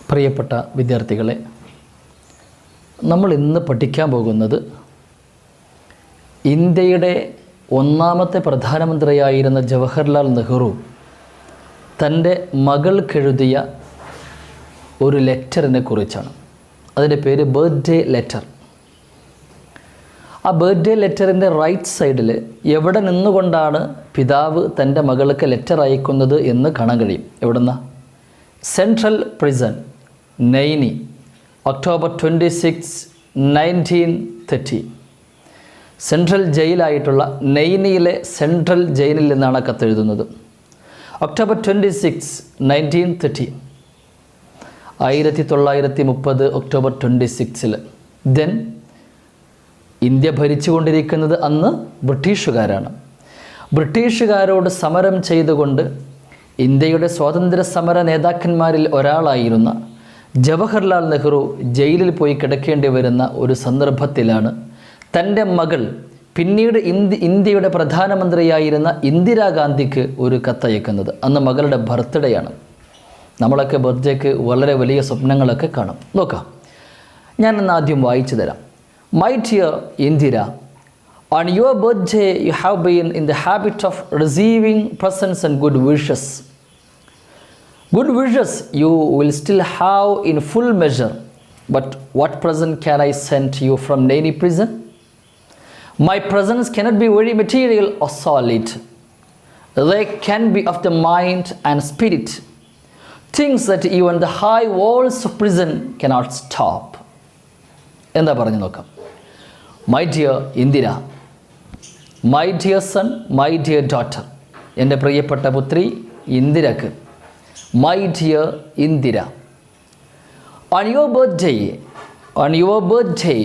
പ്രിയപ്പെട്ട വിദ്യാർത്ഥികളെ, നമ്മൾ ഇന്ന് പഠിക്കാൻ പോകുന്നത് ഇന്ത്യയുടെ ഒന്നാമത്തെ പ്രധാനമന്ത്രിയായിരുന്ന ജവഹർലാൽ നെഹ്റു തൻ്റെ മകൾക്കെഴുതിയ ഒരു ലെറ്ററിനെ കുറിച്ചാണ്. അതിൻ്റെ പേര് ബർത്ത്ഡേ ലെറ്റർ. ആ ബർത്ത്ഡേ ലെറ്ററിൻ്റെ റൈറ്റ് സൈഡിൽ എവിടെ നിന്നുകൊണ്ടാണ് പിതാവ് തൻ്റെ മകൾക്ക് ലെറ്റർ അയക്കുന്നത് എന്ന് കാണാൻ കഴിയും. എവിടുന്ന? Central prison, Naini, October 26, 1930. Central ജയിലായിട്ടുള്ള നൈനിയിലെ സെൻട്രൽ ജയിലിൽ നിന്നാണ് കത്തെഴുതുന്നത്. October 26, 1930, 1930 October 26. ദെൻ ഇന്ത്യ ഭരിച്ചുകൊണ്ടിരിക്കുന്നത് അന്ന് ബ്രിട്ടീഷുകാരാണ്. ബ്രിട്ടീഷുകാരോട് സമരം ചെയ്തുകൊണ്ട് ഇന്ത്യയുടെ സ്വാതന്ത്ര്യ സമര നേതാക്കന്മാരിൽ ഒരാളായിരുന്ന ജവഹർലാൽ നെഹ്റു ജയിലിൽ പോയി കിടക്കേണ്ടി വരുന്ന ഒരു സന്ദർഭത്തിലാണ് തൻ്റെ മകൾ പിന്നീട് ഇന്ത്യയുടെ പ്രധാനമന്ത്രിയായിരുന്ന ഇന്ദിരാഗാന്ധിക്ക് ഒരു കത്തയക്കുന്നത്. അന്ന് മകളുടെ ബർത്ത്ഡേ ആണ്. നമ്മളൊക്കെ ബർത്ത്ഡേക്ക് വളരെ വലിയ സ്വപ്നങ്ങളൊക്കെ കാണും. നോക്കാം, ഞാൻ ഇന്ന് ആദ്യം വായിച്ചു തരാം. My dear Indira, on your birthday you have been in the habit of receiving presents and good wishes. Good wishes you will still have in full measure, but what present can I send to you from Naini prison? My presents cannot be very material or solid. They can be of the mind and spirit, things that even the high walls of prison cannot stop. എന്താ പറഞ്ഞു നോക്കാം. My dear Indira, my dear son, my dear daughter, എൻ്റെ പ്രിയപ്പെട്ട പുത്രി ഇന്ദിരക്ക്. My dear Indira, on your birthday,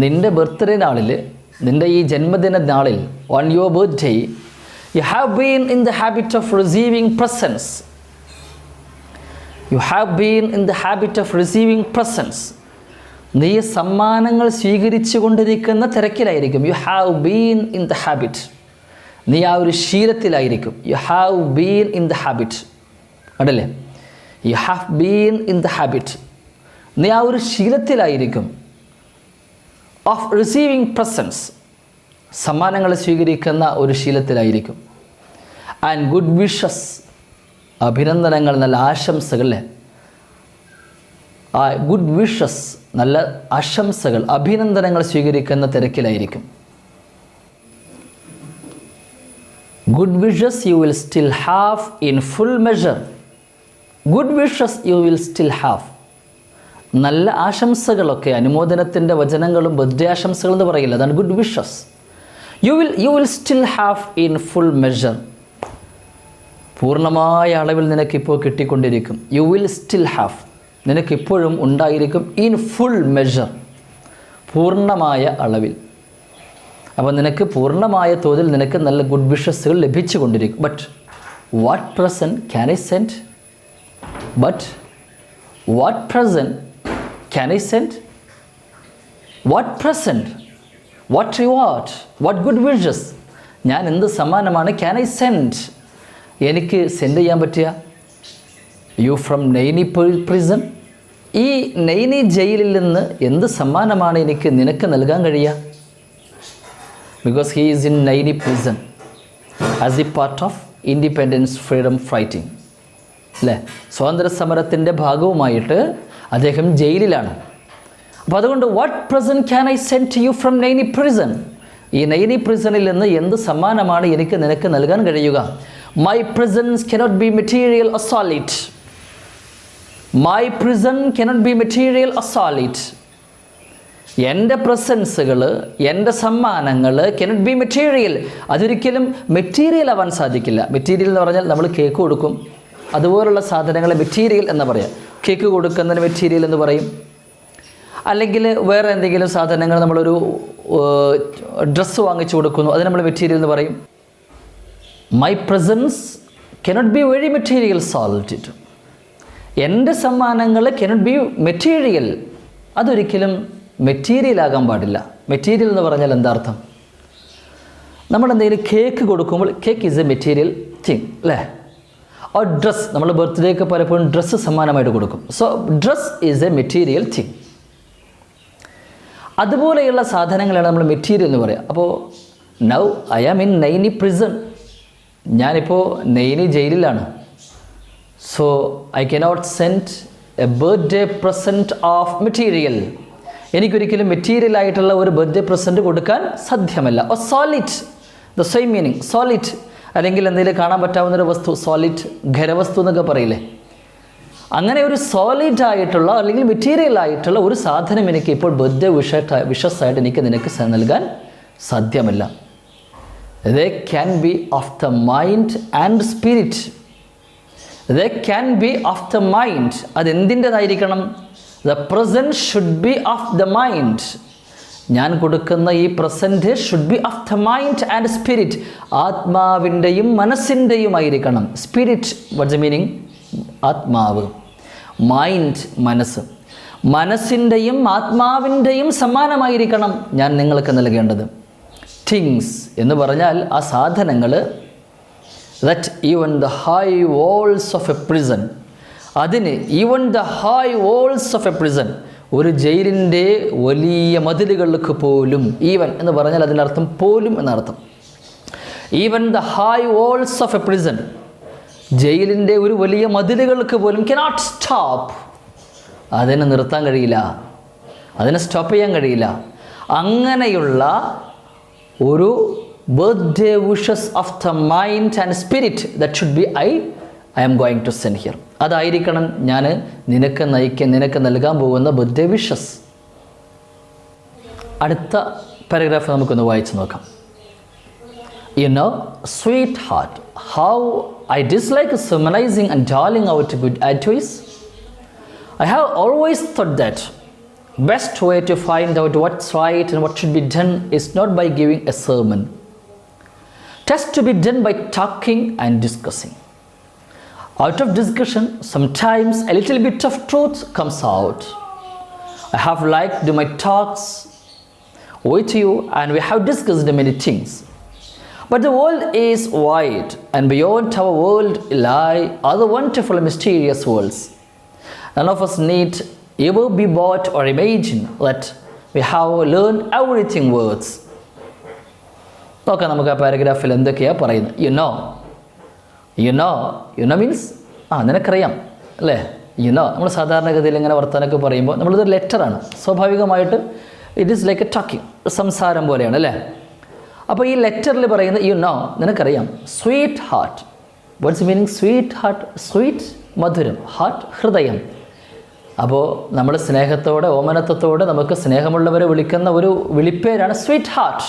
നിൻ്റെ birthday നാളിൽ, നിൻ്റെ ഈ ജന്മദിന നാളിൽ, on your birthday you have been in the habit of receiving presents. You have been in the habit of receiving presents. നീ സമ്മാനങ്ങൾ സ്വീകരിച്ചു കൊണ്ടിരിക്കുന്ന തിരക്കിലായിരിക്കും. You have been in the habit, നീ ആ ഒരു ശീലത്തിലായിരിക്കും. You have been in the habit, കണ്ടല്ലേ? U have been in the habit, നീ ആ ഒരു ശീലത്തിലായിരിക്കും. ഓഫ് റിസീവിങ് പ്രസൻസ്, സമ്മാനങ്ങൾ സ്വീകരിക്കുന്ന ഒരു ശീലത്തിലായിരിക്കും. ആൻഡ് ഗുഡ് വിഷസ്, അഭിനന്ദനങ്ങൾ, നല്ല ആശംസകൾ. ഗുഡ് വിഷസ്, നല്ല ആശംസകൾ, അഭിനന്ദനങ്ങൾ സ്വീകരിക്കുന്ന തിരക്കിലായിരിക്കും. Good wishes you will still have in full measure. Good wishes you will still have, നല്ല ആശംസകളൊക്കെ, അനുമോദനത്തിൻ്റെ വചനങ്ങളും ബർത്ത്ഡേ ആശംസകൾ എന്ന് പറയില്ല, അതാണ് good wishes. You will still have in full measure, പൂർണ്ണമായ അളവിൽ നിനക്കിപ്പോൾ കിട്ടിക്കൊണ്ടിരിക്കും. യു വിൽ സ്റ്റിൽ ഹാവ്, നിനക്കിപ്പോഴും ഉണ്ടായിരിക്കും. ഇൻ ഫുൾ മെഷർ, പൂർണ്ണമായ അളവിൽ. അപ്പോൾ നിനക്ക് പൂർണ്ണമായ തോതിൽ നിനക്ക് നല്ല ഗുഡ് വിഷസുകൾ ലഭിച്ചു കൊണ്ടിരിക്കും. But what present can I send? But what present can I send? What present, what reward, what good wishes, ഞാൻ എന്ത് സമ്മാനമാണ് ക്യാൻ ഐ സെൻഡ്, എനിക്ക് സെൻഡ് ചെയ്യാൻ പറ്റുക? യു ഫ്രം നൈനി പ്രിസൺ, ഈ നൈനി ജയിലിൽ നിന്ന് എന്ത് സമ്മാനമാണ് നിനക്ക് നൽകാൻ കഴിയുക? Because he is in Naini prison as the part of independence freedom fighting, അല്ലേ? സ്വാതന്ത്ര്യ സമരത്തിൻ്റെ ഭാഗവുമായിട്ട് അദ്ദേഹം ജയിലിലാണ്. അപ്പോൾ അതുകൊണ്ട് what present can I send to you from Naini prison, ഈ നൈനി പ്രിസണിൽ നിന്ന് എന്ത് സമ്മാനമാണ് നിനക്ക് നൽകാൻ കഴിയുക? My presence cannot be material or solid. My prison cannot be material or solid. എൻ്റെ പ്രസൻസുകൾ, എൻ്റെ സമ്മാനങ്ങൾ cannot be material, അതൊരിക്കലും മെറ്റീരിയൽ ആവാൻ സാധിക്കില്ല. മെറ്റീരിയൽ എന്ന് പറഞ്ഞാൽ നമ്മൾ കേക്ക് കൊടുക്കും, അതുപോലുള്ള സാധനങ്ങളെ മെറ്റീരിയൽ എന്ന് പറയാം. കേക്ക് കൊടുക്കുന്നതിന് മെറ്റീരിയൽ എന്ന് പറയും. അല്ലെങ്കിൽ വേറെ എന്തെങ്കിലും സാധനങ്ങൾ, നമ്മളൊരു ഡ്രസ്സ് വാങ്ങിച്ചു കൊടുക്കുന്നു, അതിന് നമ്മൾ മെറ്റീരിയൽ എന്ന് പറയും. My presence cannot be very material solid. എൻ്റെ സമ്മാനങ്ങൾ cannot be material, അതൊരിക്കലും മെറ്റീരിയൽ ആകാൻ പാടില്ല. മെറ്റീരിയൽ എന്ന് പറഞ്ഞാൽ എന്താ അർത്ഥം? നമ്മൾ എന്തെങ്കിലും കേക്ക് കൊടുക്കുമ്പോൾ cake is a material thing, അല്ലേ? ഓർ ഡ്രസ്, നമ്മൾ ബർത്ത്ഡേക്ക് പലപ്പോഴും ഡ്രസ്സ് സമ്മാനമായിട്ട് കൊടുക്കും. So dress is a material thing. അതുപോലെയുള്ള സാധനങ്ങളാണ് നമ്മൾ മെറ്റീരിയൽ എന്ന് പറയുക. അപ്പോൾ now I am in Naini prison, ഞാനിപ്പോൾ നൈനി ജയിലിലാണ്. So I cannot send a birthday present of material, എനിക്കൊരിക്കലും മെറ്റീരിയൽ ആയിട്ടുള്ള ഒരു ബർത്ത്ഡേ പ്രസൻറ്റ് കൊടുക്കാൻ സാധ്യമല്ല. Oh solid, the same meaning, solid, അല്ലെങ്കിൽ എന്തെങ്കിലും കാണാൻ പറ്റാവുന്നൊരു വസ്തു, സോളിഡ്, ഖരവസ്തു എന്നൊക്കെ പറയില്ലേ, അങ്ങനെ ഒരു സോളിഡ് ആയിട്ടുള്ള അല്ലെങ്കിൽ മെറ്റീരിയൽ ആയിട്ടുള്ള ഒരു സാധനം എനിക്ക് ഇപ്പോൾ ബർത്ത്ഡേ വിഷസ്സായിട്ട് എനിക്ക് നിനക്ക് നൽകാൻ സാധ്യമല്ല. They can be of the mind and spirit. They can be of the mind, അതെന്തിൻ്റെതായിരിക്കണം? The present should be of the mind. ഞാൻ കൊടുക്കുന്ന ഈ present should be of the mind and spirit, ആത്മാവിൻ്റെയും മനസ്സിൻ്റെയും ആയിരിക്കണം. Spirit, what's the meaning? ആത്മാവ്. Mind, മനസ്സ്. മനസ്സിൻ്റെയും ആത്മാവിൻ്റെയും സമ്മാനമായിരിക്കണം ഞാൻ നിങ്ങൾക്ക് നൽകേണ്ടത്. തിങ്സ് എന്ന് പറഞ്ഞാൽ ആ സാധനങ്ങൾ, that even the high walls of a prison, അതിന് even the high walls of a prison, ഒരു ജയിലിൻ്റെ വലിയ മതിലുകൾക്ക് പോലും, ഈവൻ എന്ന് പറഞ്ഞാൽ അതിനർത്ഥം പോലും എന്നർത്ഥം. Even the high walls of a prison, ജയിലിൻ്റെ ഒരു വലിയ മതിലുകൾക്ക് പോലും കനോട്ട് സ്റ്റോപ്പ്, അതിനെ നിർത്താൻ കഴിയില്ല, അതിനെ സ്റ്റോപ്പ് ചെയ്യാൻ കഴിയില്ല. അങ്ങനെയുള്ള ഒരു birthday wishes of the mind and spirit, that should be I am going to send here. അതായിരിക്കണം ഞാൻ നിനക്ക് നൽകാൻ പോകുന്ന ബർത്ത്ഡേ വിഷസ്. അടുത്ത പാരഗ്രാഫ് നമുക്കൊന്ന് വായിച്ചു നോക്കാം. You know, sweetheart, how I dislike sermonizing and darling out good advice. I have always thought that best way to find out what's right and what should be done is not by giving a sermon. It has to be done by talking and discussing. Out of discussion, sometimes a little bit of truth comes out. I have liked my talks with you and we have discussed many things. But the world is wide, and beyond our world lie other wonderful mysterious worlds. None of us need ever be bought or imagine that we have learned everything words. നോക്കാം നമുക്ക് ആ പാരഗ്രാഫിൽ എന്തൊക്കെയാണ് പറയുന്നത്. You know means നിനക്കറിയാം അല്ലേ. നമ്മൾ സാധാരണഗതിയിൽ ഇങ്ങനെ വർത്തമാനമൊക്കെ പറയുമ്പോൾ നമ്മളിതൊരു ലെറ്ററാണ്, സ്വാഭാവികമായിട്ട് it is like a talking, സംസാരം പോലെയാണ് അല്ലേ. അപ്പോൾ ഈ ലെറ്ററിൽ പറയുന്നത് നിനക്കറിയാം. Sweet heart, what's meaning sweet heart? Sweet മധുരം, ഹാർട്ട് ഹൃദയം. അപ്പോൾ നമ്മൾ സ്നേഹത്തോടെ ഓമനത്വത്തോടെ നമുക്ക് സ്നേഹമുള്ളവരെ വിളിക്കുന്ന ഒരു വിളിപ്പേരാണ് സ്വീറ്റ് ഹാർട്ട്.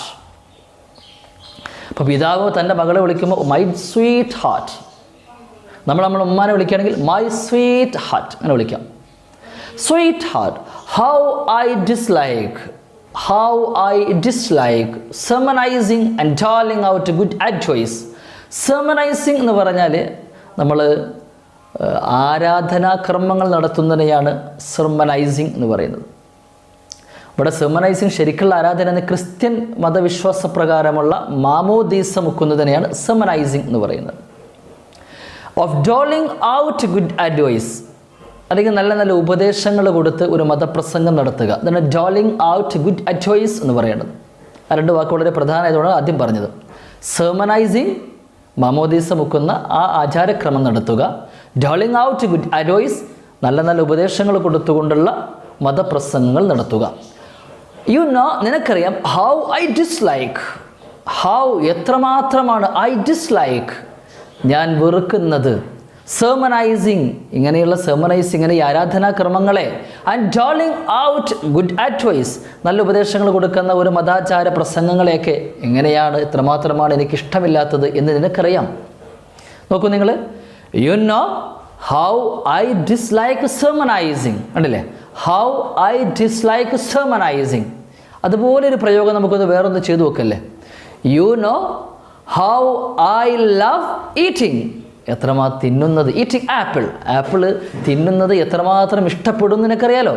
അപ്പോൾ പിതാവ് തൻ്റെ മകളെ വിളിക്കുമ്പോൾ മൈ സ്വീറ്റ് ഹാർട്ട്, നമ്മൾ ഉമ്മാനെ വിളിക്കുകയാണെങ്കിൽ മൈ സ്വീറ്റ് ഹാർട്ട് അങ്ങനെ വിളിക്കാം. Sweet heart, how I dislike sermonizing and doling out good advice. Sermonizing എന്ന് പറഞ്ഞാൽ നമ്മൾ ആരാധനാക്രമങ്ങൾ നടത്തുന്നതിനെയാണ് സെർമനൈസിങ് എന്ന് പറയുന്നത്. ഇവിടെ സെർമനൈസിങ് ശരിക്കുള്ള ആരാധന എന്ന ക്രിസ്ത്യൻ മതവിശ്വാസ പ്രകാരമുള്ള മാമോദീസ മുക്കുന്നതിനെയാണ് സെർമനൈസിങ് എന്ന് പറയുന്നത്. Of doling out good advice, അല്ലെങ്കിൽ നല്ല നല്ല ഉപദേശങ്ങൾ കൊടുത്ത് ഒരു മതപ്രസംഗം നടത്തുക, അതാണ് ഡോളിങ് ഔട്ട് ഗുഡ് അഡ്വൈസ് എന്ന് പറയുന്നത്. ആ രണ്ട് വാക്ക് വളരെ പ്രധാനമായതുകൊണ്ടാണ് ആദ്യം പറഞ്ഞത്. സെർമനൈസിങ്, മാമോദീസ മുക്കുന്ന ആ ആചാരക്രമം നടത്തുക. ഡോളിങ് ഔട്ട് ഗുഡ് അഡ്വൈസ്, നല്ല നല്ല ഉപദേശങ്ങൾ കൊടുത്തുകൊണ്ടുള്ള മതപ്രസംഗങ്ങൾ നടത്തുക. നിനക്കറിയാം. ഹൗ ഐ ഡിസ്ലൈക്ക്, ഹൗ എത്രമാത്രമാണ് ഐ ഡിസ്ലൈക്ക് ഞാൻ വെറുക്കുന്നത്. സെർമനൈസിങ്, ഇങ്ങനെയുള്ള സെർമനൈസിങ്, ഇങ്ങനെ ഈ ആരാധനാക്രമങ്ങളെ. And doling out good advice, നല്ല ഉപദേശങ്ങൾ കൊടുക്കുന്ന ഒരു മതാചാര പ്രസംഗങ്ങളെയൊക്കെ എങ്ങനെയാണ്, എത്രമാത്രമാണ് എനിക്കിഷ്ടമില്ലാത്തത് എന്ന് നിനക്കറിയാം. നോക്കൂ നിങ്ങൾ, ഹൗ ഐ ഡിസ്ലൈക്ക് സെർമനൈസിങ്, കണ്ടില്ലേ, ഹൗ ഐ ഡിസ്ലൈക്ക് സെർമനൈസിങ്. അതുപോലെ ഒരു പ്രയോഗം നമുക്കൊന്ന് വേറൊന്ന് ചെയ്തു നോക്കല്ലേ. ഹൗ ഐ ലവ് ഈറ്റിംഗ്, തിന്നുന്നത്. ഈറ്റിംഗ് ആപ്പിൾ, ആപ്പിൾ തിന്നുന്നത് എത്രമാത്രം ഇഷ്ടപ്പെടും നിനക്കറിയാലോ.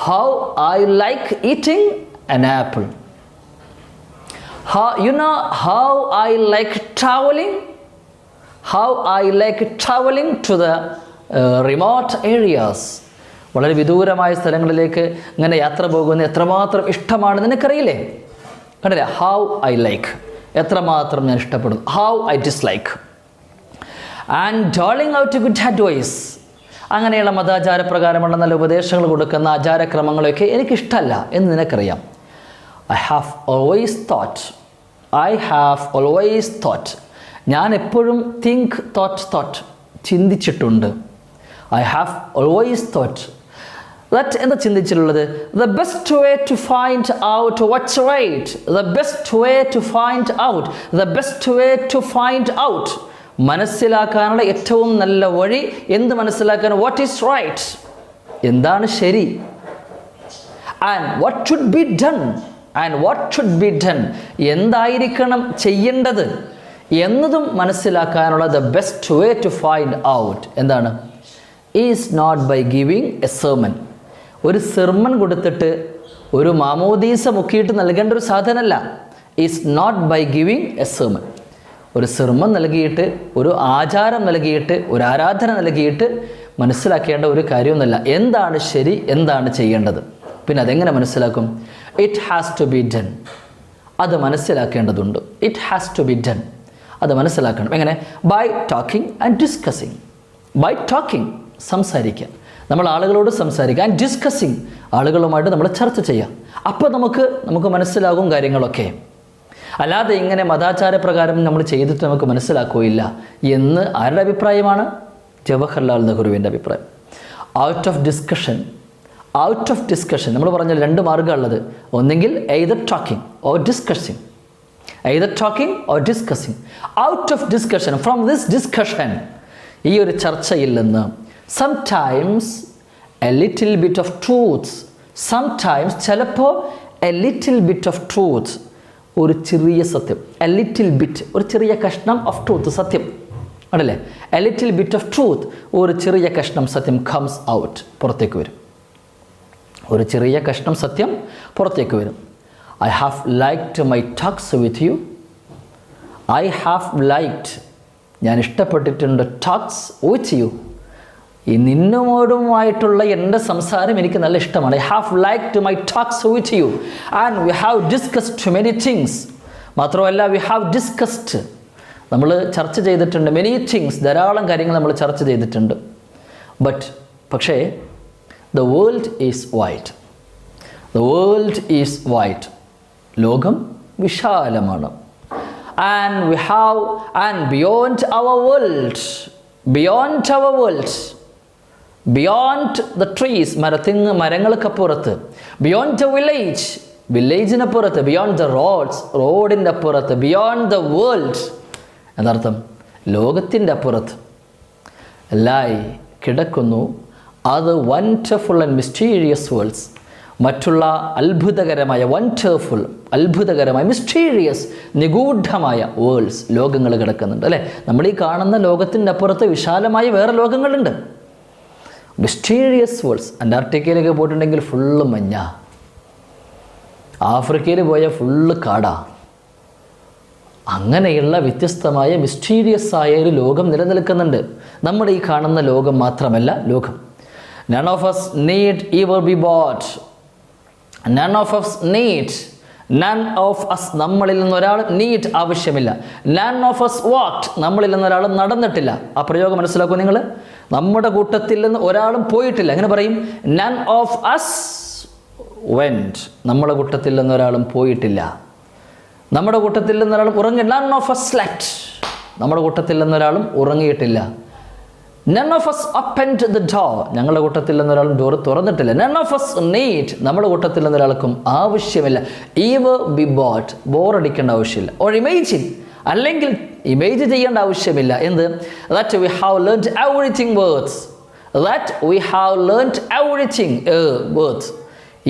How I like eating an apple. How I like travelling how I like traveling to the remote areas. വളരെ വിദൂരമായ സ്ഥലങ്ങളിലേക്ക് ഇങ്ങനെ യാത്ര പോകുന്നത് എത്രമാത്രം ഇഷ്ടമാണെന്ന് നിനക്കറിയില്ലേ? കണ്ടില്ലേ? ഹൗ ഐ ലൈക്ക്, എത്രമാത്രം ഞാൻ ഇഷ്ടപ്പെടുന്നു. How I dislike. And doling out good advice, അങ്ങനെയുള്ള മതാചാരപ്രകാരമുള്ള നല്ല ഉപദേശങ്ങൾ കൊടുക്കുന്ന ആചാരക്രമങ്ങളൊക്കെ എനിക്കിഷ്ടമല്ല എന്ന് നിനക്കറിയാം. I have always thought, ഞാൻ എപ്പോഴും thought ചിന്തിച്ചിട്ടുണ്ട്. I have always thought that എന്താ ചിന്തിച്ചിട്ടുള്ളത്? The best way to find out what's right, the best way to find out, മനസ്സിലാക്കാനുള്ള ഏറ്റവും നല്ല വഴി എന്ത് മനസ്സിലാക്കാൻ? What is right, എന്താണ് ശരി. And what should be done, എന്തായിരിക്കണം ചെയ്യേണ്ടത് എന്നതും മനസ്സിലാക്കാനുള്ള the best way to find out എന്താണ്? Is not by giving a sermon. ഒരു സെർമൺ കൊടുത്തിട്ട് ഒരു മാമോദീസ മുക്കിയിട്ട് നൽകേണ്ട ഒരു സാധനമല്ല. Is not by giving a sermon. ഒരു സെർമൺ നൽകിയിട്ട്, ഒരു ആചാരം നൽകിയിട്ട്, ഒരു ആരാധന നൽകിയിട്ട് മനസ്സിലാക്കേണ്ട ഒരു കാര്യമൊന്നുമല്ല. എന്താണ് ശരി, എന്താണ് ചെയ്യേണ്ടത്. പിന്നെ അതെങ്ങനെ മനസ്സിലാക്കും? It has to be done. അത് മനസ്സിലാക്കേണ്ടതുണ്ട്. It has to be done. അത് മനസ്സിലാക്കണം. എങ്ങനെ? By talking and discussing. By talking, സംസാരിക്കുക, നമ്മൾ ആളുകളോട് സംസാരിക്കുക. ആൻഡ് ഡിസ്കസിങ്, ആളുകളുമായിട്ട് നമ്മൾ ചർച്ച ചെയ്യുക. അപ്പോൾ നമുക്ക് മനസ്സിലാകും കാര്യങ്ങളൊക്കെ. അല്ലാതെ ഇങ്ങനെ മതാചാരപ്രകാരം നമ്മൾ ചെയ്തിട്ട് നമുക്ക് മനസ്സിലാക്കുകയില്ല എന്ന് ആരുടെ അഭിപ്രായമാണ്? ജവഹർലാൽ നെഹ്റുവിൻ്റെ അഭിപ്രായം. ഔട്ട് ഓഫ് ഡിസ്കഷൻ നമ്മൾ പറഞ്ഞ രണ്ട് മാർഗ്ഗമുള്ളത്. ഒന്നെങ്കിൽ either talking or discussing. Out of discussion, from this discussion, ഈ ഒരു ചർച്ചയിൽ നിന്ന് sometimes a little bit of truth, sometimes ചിലപ്പോൾ a little bit of truth, ഒരു ചെറിയ സത്യം, a little bit, ഒരു ചെറിയ കഷ്ണം of truth, സത്യം ആണല്ലേ? a little bit of truth, ഒരു ചെറിയ കഷ്ണം സത്യം comes out, പുറത്തേക്ക് വരും. ഒരു ചെറിയ കഷ്ണം സത്യം പുറത്തേക്ക് വരും. I have liked my talks with you. ഞാൻ ഇഷ്ടപ്പെട്ടിട്ടുണ്ട് talks with you. ഈ നിന്നോടുമായിട്ടുള്ള എൻ്റെ സംസാരം എനിക്ക് നല്ല ഇഷ്ടമാണ്. I have liked my talks with you and we have discussed many things. മാത്രമല്ല we have discussed, നമ്മൾ ചർച്ച ചെയ്തിട്ടുണ്ട് many things, ധാരാളം കാര്യങ്ങൾ നമ്മൾ ചർച്ച ചെയ്തിട്ടുണ്ട്. പക്ഷേ the world is wide. ലോകം വിശാലമാണ്. and beyond our world, beyond the trees, മരങ്ങൾക്കപ്പുറത്ത്, beyond the വില്ലേജിനപ്പുറത്ത്, beyond the റോഡിൻ്റെ അപ്പുറത്ത്, beyond the world എന്നർത്ഥം ലോകത്തിൻ്റെ അപ്പുറത്ത് കിടക്കുന്നു other wonderful and mysterious worlds, മറ്റുള്ള അത്ഭുതകരമായ മിസ്റ്റീരിയസ്, നിഗൂഢമായ വേൾഡ്സ്, ലോകങ്ങൾ കിടക്കുന്നുണ്ട് അല്ലേ? നമ്മൾ ഈ കാണുന്ന ലോകത്തിൻ്റെ അപ്പുറത്ത് വിശാലമായ വേറെ ലോകങ്ങളുണ്ട്. Mysterious worlds. അന്റാർട്ടിക്കയിലേക്ക് പോയിട്ടുണ്ടെങ്കിൽ ഫുള്ള് മഞ്ഞ, ആഫ്രിക്കയിൽ പോയാൽ ഫുള്ള് കാടാ. അങ്ങനെയുള്ള വ്യത്യസ്തമായ മിസ്റ്റീരിയസ് ആയ ഒരു ലോകം നിലനിൽക്കുന്നുണ്ട്. നമ്മുടെ ഈ കാണുന്ന ലോകം മാത്രമല്ല ലോകം. None of us need ever be bought. None of us, നമ്മളിൽ നിന്നൊരാൾ നീഡ് ആവശ്യമില്ല. None of us walked, നമ്മളിൽ നിന്നൊരാൾ നടന്നിട്ടില്ല. ആ പ്രയോഗം മനസ്സിലാക്കൂ നിങ്ങൾ. നമ്മുടെ കൂട്ടത്തിൽ നിന്ന് ഒരാളും പോയിട്ടില്ല. എങ്ങനെ പറയും? None of us went, നമ്മുടെ കൂട്ടത്തിൽ നിന്നൊരാളും പോയിട്ടില്ല. നമ്മുടെ കൂട്ടത്തിൽ നിന്നൊരാളും ഉറങ്ങി. None of us slept, നമ്മുടെ കൂട്ടത്തിൽ നിന്നൊരാളും ഉറങ്ങിയിട്ടില്ല. None of us opened the door, ഞങ്ങളുടെ കൂട്ടത്തിൽ നിന്നൊരാളും ഡോർ തുറന്നിട്ടില്ല. None of us need, നമ്മുടെ കൂട്ടത്തിൽ നിന്നൊരാൾക്കും ആവശ്യമില്ല. Ever be bought, ബോറടിക്കേണ്ട ആവശ്യമില്ല. Or imagine, അല്ലെങ്കിൽ ഇമേജ് ചെയ്യേണ്ട ആവശ്യമില്ല. എന്ത്? That we have learned everything worth.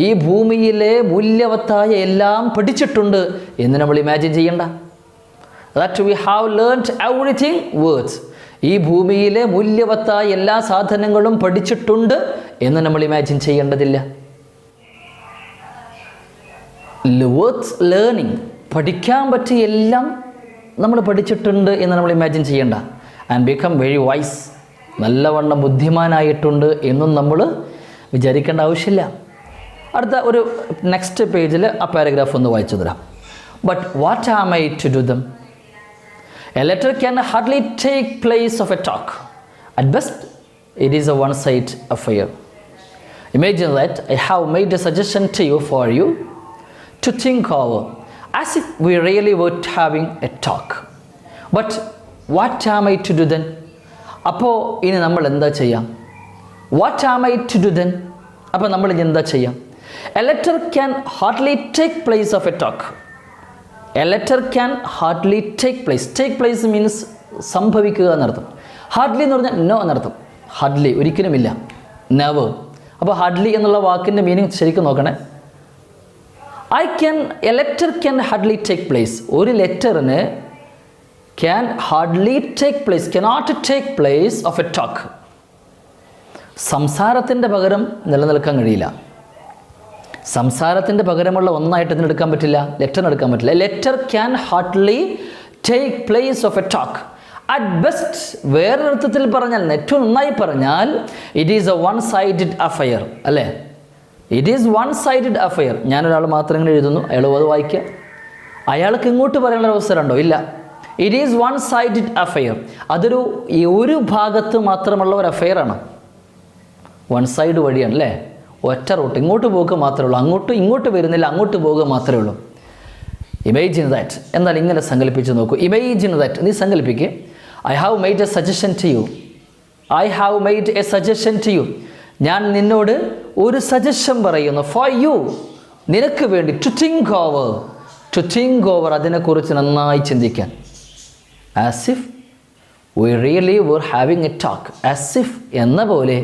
ഈ ഭൂമിയിലെ മൂല്യവത്തായ എല്ലാം പഠിച്ചിട്ടുണ്ട് എന്ന് നമ്മൾ ഇമാജിൻ ചെയ്യണ്ട. That we have learned everything worth. ഈ ഭൂമിയിലെ മൂല്യവത്തായ എല്ലാ സാധനങ്ങളും പഠിച്ചിട്ടുണ്ട് എന്ന് നമ്മൾ ഇമാജിൻ ചെയ്യേണ്ടതില്ല. worth learning, പഠിക്കാൻ പറ്റിയ എല്ലാം നമ്മൾ പഠിച്ചിട്ടുണ്ട് എന്ന് നമ്മൾ ഇമാജിൻ ചെയ്യണ്ട. And become very wise. നല്ലവണ്ണം ബുദ്ധിമാനായിട്ടുണ്ട് എന്നും നമ്മൾ വിചാരിക്കേണ്ട ആവശ്യമില്ല. അടുത്ത ഒരു നെക്സ്റ്റ് പേജിൽ ആ പാരഗ്രാഫ് ഒന്ന് വായിച്ചു തരാം. But what am I to do them? A letter can hardly take place of a talk. At best it is a one side affair. Imagine that I have made a suggestion to you for you to think over, as if we really were having a talk. But what am I to do then? അപ്പോൾ ഇനി നമ്മൾ എന്താ ചെയ്യാം? What am I to do then? അപ്പോൾ നമ്മൾ ഇനി എന്താ ചെയ്യാം? A letter can hardly take place of a talk. A letter can hardly take place. Take place means സംഭവിക്കുക എന്നർത്ഥം. Hardly എന്ന് പറഞ്ഞാൽ no എന്നർത്ഥം. Hardly ഒരിക്കലുമില്ല, never. അപ്പോൾ ഹാർഡ്ലി എന്നുള്ള വാക്കിൻ്റെ മീനിങ് ശരിക്കും നോക്കണേ. A letter can hardly take place. ഒരു ലെറ്ററിന് can hardly take place, cannot take place of a talk. സംസാരത്തിൻ്റെ പകരം നിലനിൽക്കാൻ കഴിയില്ല. സംസാരത്തിൻ്റെ പകരമുള്ള ഒന്നായിട്ട് ഇതിനെടുക്കാൻ പറ്റില്ല, ലെറ്ററിന് എടുക്കാൻ പറ്റില്ല. Letter can hardly take place of a talk. At best, വേറൊരർത്ഥത്തിൽ പറഞ്ഞാൽ, ഏറ്റവും നന്നായി പറഞ്ഞാൽ, it is a one sided affair. അല്ലേ? It is one sided affair. ഞാനൊരാൾ മാത്രം ഇങ്ങനെ എഴുതുന്നു, അയാൾ അത് വായിക്കുക, അയാൾക്ക് ഇങ്ങോട്ട് പറയാനുള്ള അവസരമുണ്ടോ? ഇല്ല. It is one sided affair. അതൊരു ഒരു ഭാഗത്ത് മാത്രമുള്ള ഒരു അഫയറാണ്. വൺ സൈഡ് വഴിയാണ് അല്ലേ? ഒറ്റ റൂട്ട്, ഇങ്ങോട്ട് പോകുക മാത്രമേ ഉള്ളൂ, ഇങ്ങോട്ട് വരുന്നില്ല, അങ്ങോട്ട് പോകുക മാത്രമേ ഉള്ളൂ. Imagine that. എന്നാൽ ഇങ്ങനെ സങ്കല്പിച്ച് നോക്കൂ. ഇമേജിൻ ദാറ്റ്, നീ സങ്കല്പിക്കുക. I have made a suggestion to you. I have made a suggestion to you. ഞാൻ നിന്നോട് ഒരു സജഷൻ പറയുന്നു. ഫോർ യു, നിനക്ക് വേണ്ടി. To think over. To think over, അതിനെക്കുറിച്ച് നന്നായി ചിന്തിക്കാൻ. As if we really were having a talk. As if എന്ന പോലെ,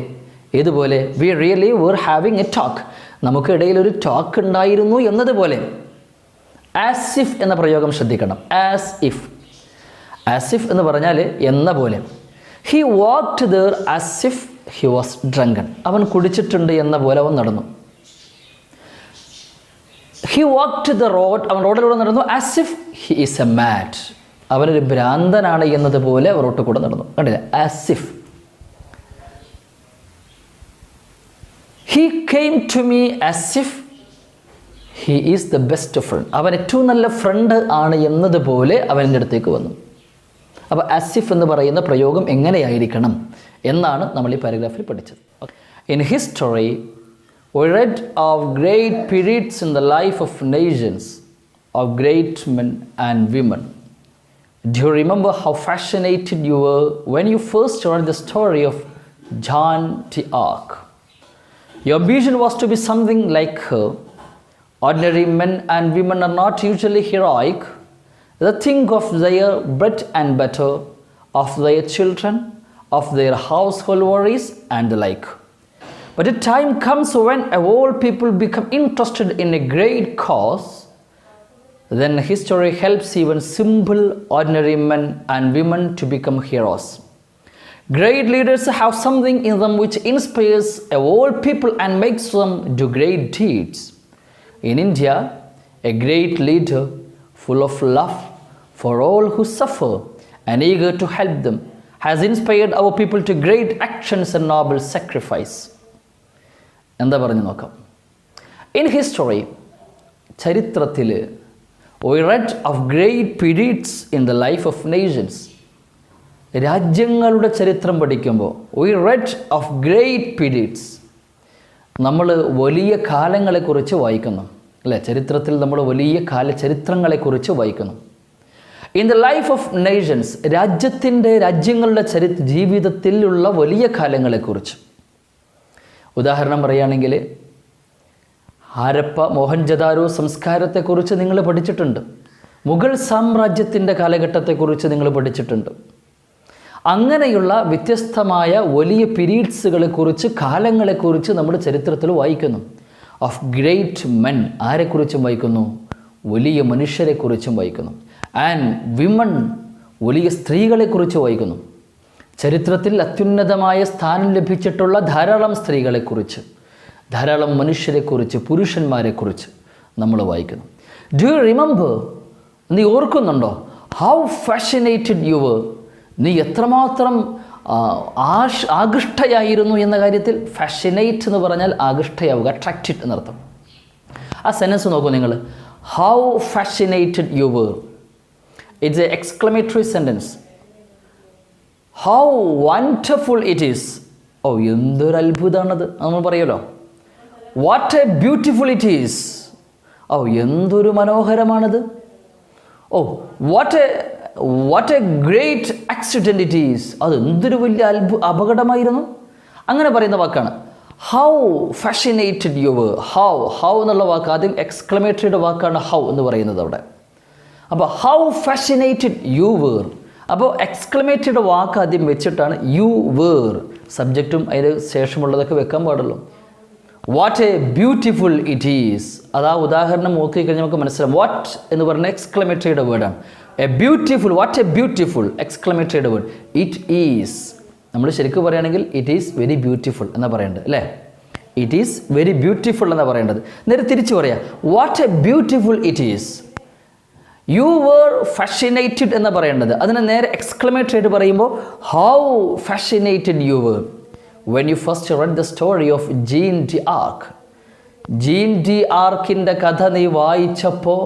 ഇതുപോലെ. We really were having a talk. നമുക്കിടയിൽ ഒരു ടോക്ക് ഉണ്ടായിരുന്നു എന്നതുപോലെ. ആസ് ഇഫ് എന്ന പ്രയോഗം ശ്രദ്ധിക്കണം. As if. ആസ് ഇഫ് എന്ന് പറഞ്ഞാൽ എന്ന പോലെ. He walked there as if he was drunken. അവൻ കുടിച്ചിട്ടുണ്ട് എന്ന പോലെ അവൻ നടന്നു. He walked the road. അവൻ റോഡിലൂടെ നടന്നു. As if he is a mad. അവനൊരു ഭ്രാന്തനാണ് എന്നതുപോലെ അവർ റോട്ടിൽ കൂടെ നടന്നു. കണ്ടില്ല? As if. He came to me as if he is the best friend. അവൻ ഏറ്റവും നല്ല ഫ്രണ്ട് ആണ് എന്നതുപോലെ അവൻ എൻ്റെ അടുത്തേക്ക് വന്നു. അപ്പോൾ ആസിഫ് എന്ന് പറയുന്ന പ്രയോഗം എങ്ങനെയായിരിക്കണം എന്നാണ് നമ്മൾ ഈ പാരഗ്രാഫിൽ പഠിച്ചത്. In history we read of great periods in the life of nations, of great men and women. Do you remember how fascinated you were when you first heard the story of John d'Arc? Your vision was to be something like her. Ordinary men and women are not usually heroic. They think of their bread and butter, of their children, of their household worries and the like. But a time comes when all people become interested in a great cause. Then history helps even simple, ordinary men and women to become heroes. Great leaders have something in them which inspires all people and makes them do great deeds. In India, a great leader, full of love for all who suffer and eager to help them, has inspired our people to great actions and noble sacrifice. എന്താ പറഞ്ഞു നോക്കാം. In history, ചരിത്രത്തിൽ, we read of great periods in the life of nations. രാജ്യങ്ങളുടെ ചരിത്രം പഠിക്കുമ്പോൾ we read of great periods. നമ്മൾ വലിയ കാലങ്ങളെക്കുറിച്ച് വായിക്കുന്നു അല്ലേ? ചരിത്രത്തിൽ നമ്മൾ വലിയ ചരിത്രങ്ങളെക്കുറിച്ച് വായിക്കുന്നു. In the life of Nations, രാജ്യങ്ങളുടെ ജീവിതത്തിലുള്ള വലിയ കാലങ്ങളെക്കുറിച്ച്. ഉദാഹരണം പറയുകയാണെങ്കിൽ, ഹാരപ്പ, മോഹൻജദാരോ സംസ്കാരത്തെക്കുറിച്ച് നിങ്ങൾ പഠിച്ചിട്ടുണ്ട്. മുഗൾ സാമ്രാജ്യത്തിൻ്റെ കാലഘട്ടത്തെക്കുറിച്ച് നിങ്ങൾ പഠിച്ചിട്ടുണ്ട്. അങ്ങനെയുള്ള വ്യത്യസ്തമായ വലിയ പീരീഡ്സുകളെക്കുറിച്ച്, കാലങ്ങളെക്കുറിച്ച് നമ്മൾ ചരിത്രത്തിൽ വായിക്കുന്നു. ഓഫ് ഗ്രേറ്റ് മെൻ, ആരെക്കുറിച്ചും വായിക്കുന്നു? വലിയ മനുഷ്യരെക്കുറിച്ചും വായിക്കുന്നു. ആൻഡ് വിമൺ, വലിയ സ്ത്രീകളെക്കുറിച്ച് വായിക്കുന്നു. ചരിത്രത്തിൽ അത്യുന്നതമായ സ്ഥാനം ലഭിച്ചിട്ടുള്ള ധാരാളം സ്ത്രീകളെക്കുറിച്ച്, ധാരാളം മനുഷ്യരെക്കുറിച്ച്, പുരുഷന്മാരെക്കുറിച്ച് നമ്മൾ വായിക്കുന്നു. ഡു യു റിമെമ്പർ, നീ ഓർക്കുന്നുണ്ടോ? ഹൗ ഫാഷിനേറ്റഡ് യു വർ, നീ എത്രമാത്രം ആകൃഷ്ടയായിരുന്നു എന്ന കാര്യത്തിൽ. ഫാഷിനേറ്റ് എന്ന് പറഞ്ഞാൽ ആകൃഷ്ടയാവുക, അട്രാക്റ്റഡ് എന്നർത്ഥം. ആ സെൻറ്റൻസ് നോക്കൂ നിങ്ങൾ. How fascinated you were. It's a exclamatory sentence. How wonderful it is. ഓ, എന്തൊരു അത്ഭുതമാണത് നമ്മൾ പറയുമല്ലോ. What a beautiful it is. ഓ, എന്തൊരു മനോഹരമാണത്. ഓ, what a great accident it is. അത് എന്തൊരു വലിയ അപകടമായിരുന്നു. അങ്ങനെ പറയുന്ന വാക്കാണ് how fascinated you were. How എന്നുള്ള വാക്ക് ആദ്യം എക്സ്ക്ലമേറ്ററിയുടെ വാക്കാണ് ഹൗ എന്ന് പറയുന്നത് അവിടെ. അപ്പോൾ ഹൗ ഫാഷിനേറ്റഡ് യു വേർ. അപ്പോൾ എക്സ്ക്ലമേറ്ററിയുടെ വാക്ക് ആദ്യം വെച്ചിട്ടാണ് യു വേർ. സബ്ജക്റ്റും അതിന് ശേഷമുള്ളതൊക്കെ വെക്കാൻ പാടുള്ളൂ. What a beautiful it is. അതാ ഉദാഹരണം നോക്കിക്കഴിഞ്ഞാൽ നമുക്ക് മനസ്സിലാവും. വാട്ട് എന്ന് പറഞ്ഞ എക്സ്ക്ലമേറ്ററിയുടെ വേർഡാണ്. A beautiful, what a beautiful എക്സ്ക്ലമേറ്ററിയുടെ വേർഡ്. It is. നമ്മൾ ശരിക്കും പറയുകയാണെങ്കിൽ ഇറ്റ് ഈസ് വെരി ബ്യൂട്ടിഫുൾ എന്നാണ് പറയേണ്ടത് അല്ലേ. ഇറ്റ് ഈസ് വെരി ബ്യൂട്ടിഫുൾ എന്നാണ് പറയേണ്ടത്. നേരെ തിരിച്ചു പറയാം. What a beautiful it is. You were fascinated എന്ന് പറയേണ്ടത്. അതിനെ നേരെ എക്സ്ക്ലമേറ്ററി ആയിട്ട് പറയുമ്പോൾ how fascinated you were. When you first read the story of Jean de Arc. Jean de ആർക്കിൻ്റെ കഥ നീ വായിച്ചപ്പോൾ,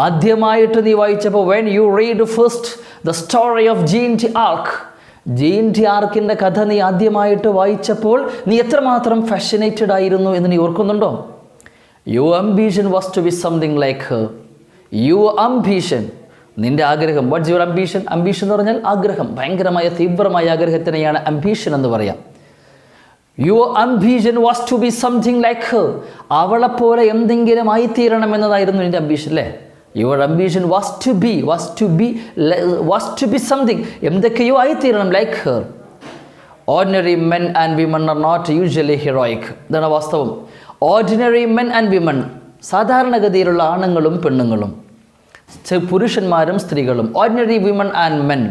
ആദ്യമായിട്ട് നീ വായിച്ചപ്പോൾ, when you read first the story of Jean de Arc. Jean de ആർക്കിൻ്റെ കഥ നീ ആദ്യമായിട്ട് വായിച്ചപ്പോൾ നീ എത്രമാത്രം ഫാഷിനേറ്റഡ് ആയിരുന്നു എന്ന് നീ ഓർക്കുന്നുണ്ടോ? Your ambition was to be something like her. Your ambition, നിൻ്റെ ആഗ്രഹം. What's your ambition? അംബീഷൻ എന്ന് പറഞ്ഞാൽ ആഗ്രഹം, ഭയങ്കരമായ തീവ്രമായ ആഗ്രഹത്തിനെയാണ് അംബീഷൻ എന്ന് പറയാം. Your ambition was to be something like her. അവളെപ്പോലെ എന്തെങ്കിലും ആയിത്തീരണം എന്നതായിരുന്നു നിൻ്റെ അംബീഷൻ അല്ലേ. Your ambition was to be something, എന്തൊക്കെയോ ആയിത്തീരണം like her. Ordinary men and women are not usually heroic. ഇതാണ് വാസ്തവം. ഓർഡിനറി മെൻ ആൻഡ് വിമൺ, സാധാരണഗതിയിലുള്ള ആണുങ്ങളും പെണ്ണുങ്ങളും, പുരുഷന്മാരും സ്ത്രീകളും, ordinary women and men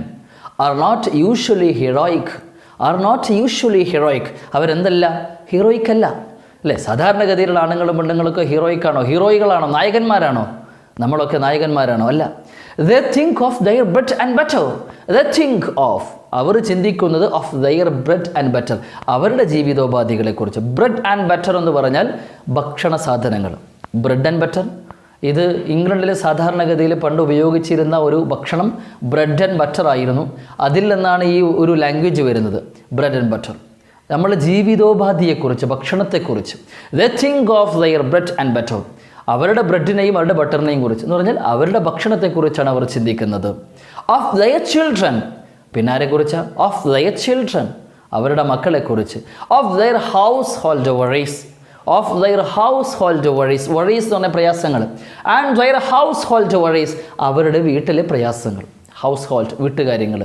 are not usually heroic. അവരെന്തല്ല? ഹീറോയിക് അല്ല അല്ലേ. സാധാരണഗതിയിലുള്ള ആണുങ്ങളും പെണ്ണുങ്ങളൊക്കെ ഹീറോയിക്കാണോ? ഹീറോയികളാണോ? നായകന്മാരാണോ? നമ്മളൊക്കെ നായകന്മാരാണോ? അല്ല. they think of their bread and butter. അവർ ചിന്തിക്കുന്നത് of their bread and butter, അവരുടെ ജീവിതോപാധികളെക്കുറിച്ച്. ബ്രെഡ് ആൻഡ് ബട്ടർ എന്ന് പറഞ്ഞാൽ ഭക്ഷണ സാധനങ്ങൾ. ബ്രെഡ് ആൻഡ് ബട്ടർ ഇത് ഇംഗ്ലണ്ടിലെ സാധാരണഗതിയിൽ പണ്ട് ഉപയോഗിച്ചിരുന്ന ഒരു ഭക്ഷണം ബ്രെഡ് ആൻഡ് ബട്ടർ ആയിരുന്നു. അതിൽ നിന്നാണ് ഈ ഒരു ലാംഗ്വേജ് വരുന്നത്, ബ്രെഡ് ആൻഡ് ബട്ടർ. നമ്മുടെ ജീവിതോപാധിയെക്കുറിച്ച്, ഭക്ഷണത്തെക്കുറിച്ച്. they think of their bread and butter. അവരുടെ ബ്രെഡിനെയും അവരുടെ ബട്ടറിനെയും കുറിച്ച് എന്ന് പറഞ്ഞാൽ അവരുടെ ഭക്ഷണത്തെക്കുറിച്ചാണ് അവർ ചിന്തിക്കുന്നത്. ഓഫ് ദെയർ ചിൽഡ്രൻ, പിന്നെ ആരെക്കുറിച്ചാണ്? ഓഫ് ദെയർ ചിൽഡ്രൻ, അവരുടെ മക്കളെക്കുറിച്ച്. Of their household worries. Of their household worries. Worries എന്ന് പറഞ്ഞ പ്രയാസങ്ങൾ. And their household worries, അവരുടെ വീട്ടിലെ പ്രയാസങ്ങൾ. ഹൗസ് ഹോൾഡ്, വീട്ടുകാര്യങ്ങൾ.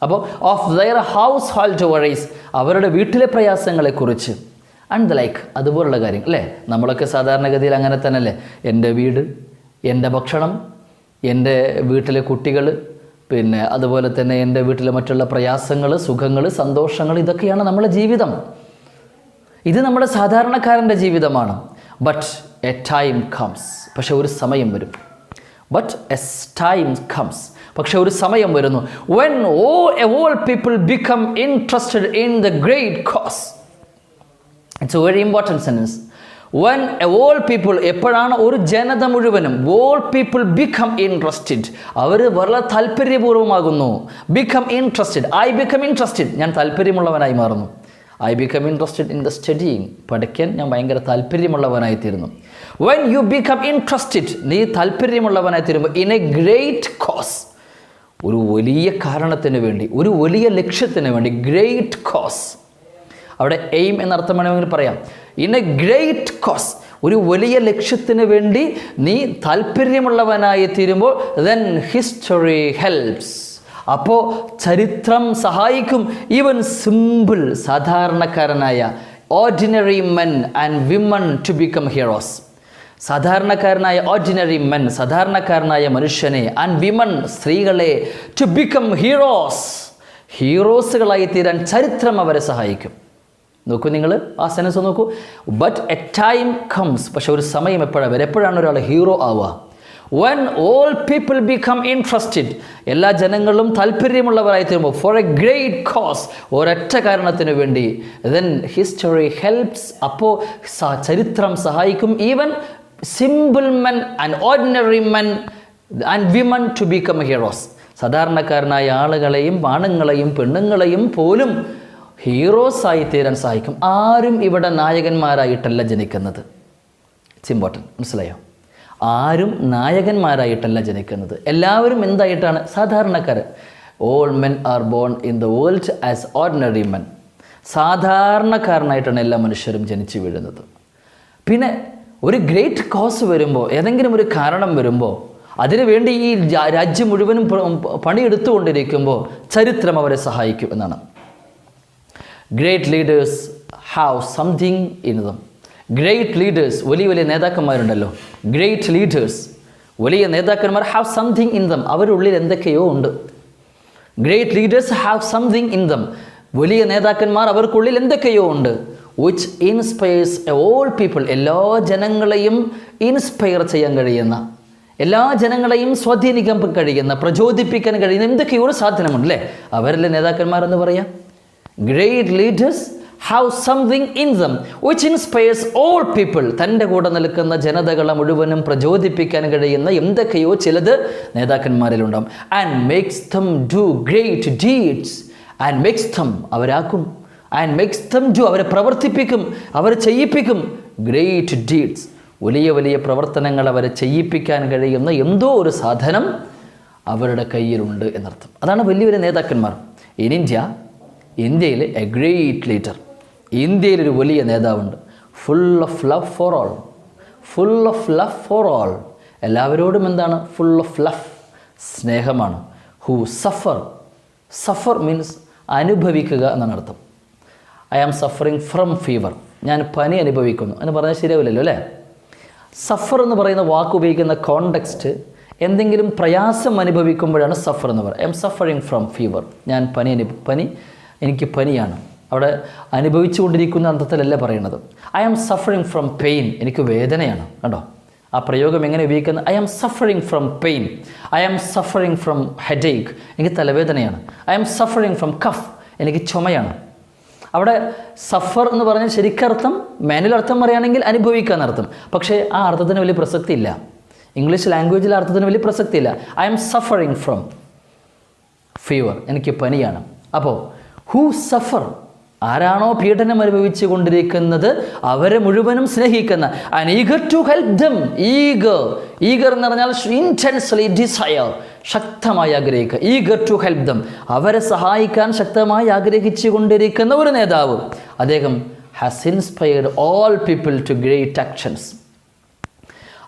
അപ്പോൾ of their household worries, അവരുടെ വീട്ടിലെ പ്രയാസങ്ങളെക്കുറിച്ച്. ആൻഡ് ദ ലൈക്ക്, അതുപോലുള്ള കാര്യങ്ങൾ അല്ലേ. നമ്മളൊക്കെ സാധാരണഗതിയിൽ അങ്ങനെ തന്നെ അല്ലേ. എൻ്റെ വീട്, എൻ്റെ ഭക്ഷണം, എൻ്റെ വീട്ടിലെ കുട്ടികൾ, പിന്നെ അതുപോലെ തന്നെ എൻ്റെ വീട്ടിലെ മറ്റുള്ള പ്രയാസങ്ങൾ, സുഖങ്ങൾ, സന്തോഷങ്ങൾ, ഇതൊക്കെയാണ് നമ്മുടെ ജീവിതം. ഇത് നമ്മുടെ സാധാരണക്കാരൻ്റെ ജീവിതമാണ്. ബട്ട് എ ടൈം കംസ്, പക്ഷെ ഒരു സമയം വരും. പക്ഷെ ഒരു സമയം വരുന്നു. when all people become interested in the great cause. It's a very important sentence. When all people, എപ്പോഴാണ് ഒരു ജനത മുഴുവനും, all people become interested, അവർ വളരെ താല്പര്യപൂർവ്വമാകുന്നു. become interested, I become interested, ഞാൻ താല്പര്യമുള്ളവനായി മാറുന്നു. I become interested in the studying, പഠിക്കാൻ ഞാൻ ഭയങ്കര താല്പര്യമുള്ളവനായിത്തീരുന്നു. when you become interested, നീ താല്പര്യമുള്ളവനായിത്തീരുമ്പോൾ in a great cause, ഒരു വലിയ കാരണത്തിന് വേണ്ടി, ഒരു വലിയ ലക്ഷ്യത്തിന് വേണ്ടി. ഗ്രേറ്റ് കോസ്, അവിടെ എയിം എന്നർത്ഥം വേണമെങ്കിൽ പറയാം. ഇൻ എ ഗ്രേറ്റ് കോസ്, ഒരു വലിയ ലക്ഷ്യത്തിന് വേണ്ടി നീ താല്പര്യമുള്ളവനായി തീരുമ്പോൾ then history helps, അപ്പോൾ ചരിത്രം സഹായിക്കും. ഈവൻ സിമ്പിൾ, സാധാരണക്കാരനായ ordinary men and women to become heroes. സാധാരണക്കാരനായ ഓർഡിനറി മെൻ, സാധാരണക്കാരനായ മനുഷ്യനെ, ആൻഡ് വിമൻ, സ്ത്രീകളെ, ടു ബിക്കം ഹീറോസ്, ഹീറോസുകളായി തീരാൻ ചരിത്രം അവരെ സഹായിക്കും. നോക്കൂ നിങ്ങൾ ആ സെൻസ് നോക്കൂ. ബട്ട് എ ടൈം കംസ്, പക്ഷെ ഒരു സമയം എപ്പോഴാണ് ഒരാൾ ഹീറോ ആവുക? when all people become interested, എല്ലാ ജനങ്ങളും താല്പര്യമുള്ളവരായി തീരുമ്പോൾ, for a great cause, ഒരൊറ്റ കാരണത്തിനു വേണ്ടി, then history helps, അപ്പോൾ ചരിത്രം സഹായിക്കും, even simple men and ordinary men and women to become heroes. സാധാരണക്കാരനായ ആളുകളെയും ആണുങ്ങളെയും പെണ്ണുങ്ങളെയും പോലും ഹീറോസായി തീരാൻ സഹായിക്കും. ആരും ഇവിടെ നായകന്മാരായിട്ടല്ല ജനിക്കുന്നത്. ഇറ്റ്സ് ഇമ്പോർട്ടൻറ്റ്, മനസ്സിലായോ? ആരും നായകന്മാരായിട്ടല്ല ജനിക്കുന്നത്. എല്ലാവരും എന്തായിട്ടാണ്? സാധാരണക്കാർ. All men are born in the world as ordinary men. സാധാരണക്കാരനായിട്ടാണ് എല്ലാ മനുഷ്യരും ജനിച്ചു വീഴുന്നത്. പിന്നെ ഒരു ഗ്രേറ്റ് കോസ് വരുമ്പോൾ, ഏതെങ്കിലും ഒരു കാരണം വരുമ്പോൾ, അതിനുവേണ്ടി ഈ രാജ്യം മുഴുവനും പണിയെടുത്തുകൊണ്ടിരിക്കുമ്പോൾ ചരിത്രം അവരെ സഹായിക്കും എന്നാണ്. Great leaders have something in dum. Great leaders, വലിയ വലിയ നേതാക്കന്മാരുണ്ടല്ലോ, ഗ്രേറ്റ് ലീഡേഴ്സ്, വലിയ നേതാക്കന്മാർ, ഹാവ് സംതിങ് ഇൻ ദം, അവരുടെ ഉള്ളിൽ എന്തൊക്കെയോ ഉണ്ട്. Great leaders have something in dum, വലിയ നേതാക്കന്മാർ അവർക്കുള്ളിൽ എന്തൊക്കെയോ ഉണ്ട്. വിച്ച് ഇൻസ്പയർസ് ഓൾ പീപ്പിൾ, എല്ലാ ജനങ്ങളെയും ഇൻസ്പയർ ചെയ്യാൻ കഴിയുന്ന, എല്ലാ ജനങ്ങളെയും സ്വാധീനിക്കാൻ കഴിയുന്ന, പ്രചോദിപ്പിക്കാൻ കഴിയുന്ന എന്തൊക്കെയോ ഒരു സാധനമുണ്ട് അല്ലേ? അവരല്ലേ നേതാക്കന്മാരെന്ന് പറയാം. Great leaders have something in them which inspires all people, തൻ്റെ കൂടെ നിൽക്കുന്ന ജനതകളെ മുഴുവനും പ്രചോദിപ്പിക്കാൻ കഴിയുന്ന എന്തൊക്കെയോ ചിലത് നേതാക്കന്മാരിലുണ്ടാവും. And makes them do great deeds, and makes them, അവരാക്കും, ആൻഡ് മേക്സ് ദം ഡു, അവരെ പ്രവർത്തിപ്പിക്കും, അവരെ ചെയ്യിപ്പിക്കും, ഗ്രേറ്റ് ഡീഡ്സ്, വലിയ വലിയ പ്രവർത്തനങ്ങൾ അവരെ ചെയ്യിപ്പിക്കാൻ കഴിയുന്ന എന്തോ ഒരു സാധനം അവരുടെ കയ്യിലുണ്ട് എന്നർത്ഥം. അതാണ് വലിയ വലിയ നേതാക്കന്മാർ. ഇൻ ഇന്ത്യയിൽ എ ഗ്രേറ്റ് ലീഡർ, ഇന്ത്യയിലൊരു വലിയ നേതാവുണ്ട്. Full of love for all, full of love for all, എല്ലാവരോടും എന്താണ്? ഫുൾ ഓഫ് ലവ്, സ്നേഹമാണ്. ഹു സഫർ മീൻസ് അനുഭവിക്കുക എന്നാണ് അർത്ഥം. I am suffering from fever, ഞാൻ പനി അനുഭവിക്കുന്നു എന്ന് പറഞ്ഞാൽ ശരിയാവില്ലല്ലോ അല്ലേ? സഫർ എന്ന് പറയുന്ന വാക്ക് ഉപയോഗിക്കുന്ന കോണ്ടെക്സ്റ്റ് എന്തെങ്കിലും പ്രയാസം അനുഭവിക്കുമ്പോഴാണ് സഫർ എന്ന് പറയുന്നത്. I am suffering from fever, ഞാൻ എനിക്ക് പനിയാണ്. അവിടെ അനുഭവിച്ചുകൊണ്ടിരിക്കുന്ന അർത്ഥത്തിലല്ല പറയുന്നത്. I am suffering from pain, എനിക്ക് വേദനയാണ്. കണ്ടോ ആ പ്രയോഗം എങ്ങനെ ഉപയോഗിക്കുന്നത്? I am suffering from pain, I am suffering from headache, എനിക്ക് തലവേദനയാണ്. I am suffering from cough, എനിക്ക് ചുമയാണ്. അവിടെ സഫർ എന്ന് പറഞ്ഞാൽ ശരിക്കർത്ഥം മാനുവൽ പറയുകയാണെങ്കിൽ അനുഭവിക്കുക എന്നർത്ഥം. പക്ഷേ ആ അർത്ഥത്തിന് വലിയ പ്രസക്തി ഇല്ല. ഇംഗ്ലീഷ് ലാംഗ്വേജിലെ അർത്ഥത്തിന് വലിയ പ്രസക്തി ഇല്ല. I am suffering from fever, എനിക്ക് പനിയാണ്. അപ്പോൾ ഹൂ സഫർ, ആരാണോ പീഡനം അനുഭവിച്ചു കൊണ്ടിരിക്കുന്നത് അവരെ മുഴുവനും സ്നേഹിക്കുന്ന, and eager to help them, eager എന്ന് പറഞ്ഞാൽ ഇൻറ്റൻസ്ലി ഡിസയർ, ശക്തമായി ആഗ്രഹിക്കുക. ഈഗർ ടു ഹെൽപ്പ് ദം, അവരെ സഹായിക്കാൻ ശക്തമായി ആഗ്രഹിച്ചു കൊണ്ടിരിക്കുന്ന ഒരു നേതാവ്. അദ്ദേഹം has inspired all people to great actions,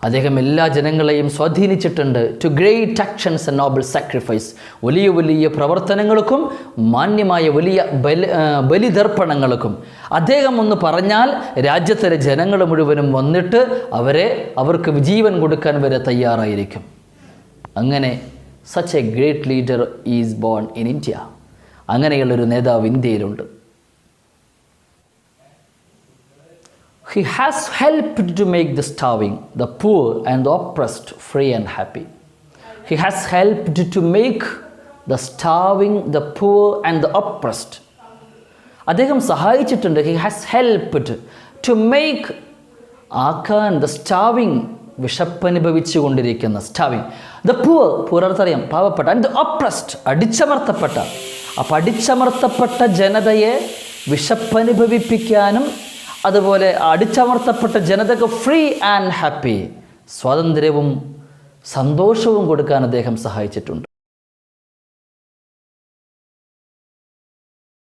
അദ്ദേഹം എല്ലാ ജനങ്ങളെയും സ്വാധീനിച്ചിട്ടുണ്ട്. To great actions and noble sacrifice, വലിയ വലിയ പ്രവർത്തനങ്ങൾക്കും മാന്യമായ വലിയ ബലിതർപ്പണങ്ങൾക്കും. അദ്ദേഹം ഒന്ന് പറഞ്ഞാൽ രാജ്യത്തിലെ ജനങ്ങൾ മുഴുവനും വന്നിട്ട് അവർക്ക് ജീവൻ കൊടുക്കാൻ വരെ തയ്യാറായിരിക്കും. അങ്ങനെ such A great leader is born in India. അങ്ങനെയുള്ളൊരു നേതാവ് ഇന്ത്യയിലുണ്ട്. He has helped to make the starving, the poor and the oppressed free and happy. He has helped to make the starving, the poor and the oppressed. അദ്ദേഹം സഹായിച്ചിട്ടുണ്ട്. He has helped to make, ആക്കാൻ, the starving, വിശപ്പനുഭവിച്ചു കൊണ്ടിരിക്കുന്ന starving, the poor, പൂർവ്വർത്ഥറിയാം പാവപ്പെട്ട, and the oppressed, അടിച്ചമർത്തപ്പെട്ട. അപ്പോൾ അടിച്ചമർത്തപ്പെട്ട ജനതയെ വിശപ്പനുഭവിപ്പിക്കാനും അതുപോലെ അടിച്ചമർത്തപ്പെട്ട ജനതയ്ക്ക് free and happy, സ്വാതന്ത്ര്യവും സന്തോഷവും കൊടുക്കാൻ അദ്ദേഹം സഹായിച്ചിട്ടുണ്ട്.